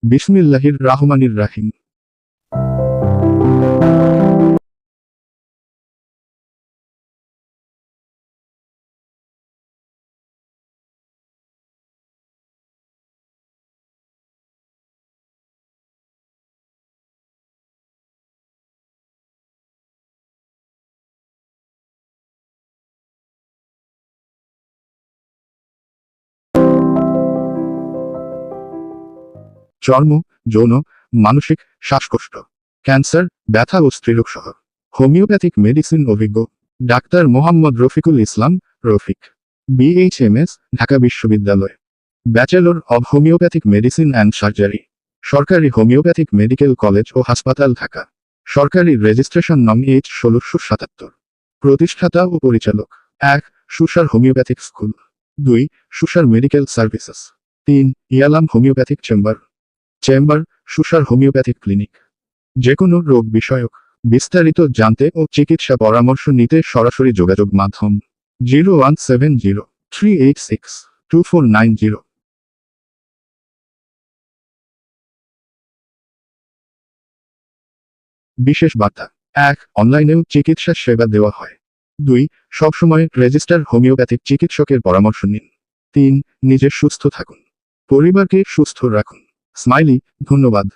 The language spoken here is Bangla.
বিসমিল্লাহির রাহমানির রাহিম। চর্ম, যৌন, মানসিক, শ্বাসকষ্ট, ক্যান্সার, ব্যথা ও স্ত্রীরোগ সহ হোমিওপ্যাথিক মেডিসিন অভিজ্ঞ ডাক্তার মোহাম্মদ রফিকুল ইসলাম, রফিক, BHMS, ঢাকা বিশ্ববিদ্যালয়, bachelor of homeopathic medicine and surgery, সরকারি হোমিওপ্যাথিক মেডিকেল কলেজ ও হাসপাতাল ঢাকা, সরকারি রেজিস্ট্রেশন নং H1677, প্রতিষ্ঠাতা ও পরিচালক 1. সুসার homeopathic school, 2. সুসার medical services, 3. ইয়ালাম homeopathic chamber, সুসার homeopathic clinic. যে কোনো রোগ বিষয়ক বিস্তারিত জানতে ও চিকিৎসা পরামর্শ নিতে সরাসরি যোগাযোগ মাধ্যম 01703862490। বিশেষ বার্তা 1. অনলাইনেও চিকিৎসা সেবা দেওয়া হয়। 2. সবসময় রেজিস্টার হোমিওপ্যাথিক চিকিৎসকের পরামর্শ নিন। 3. নিজে সুস্থ থাকুন, পরিবারকে সুস্থ রাখুন। স্মাইলি, ধন্যবাদ।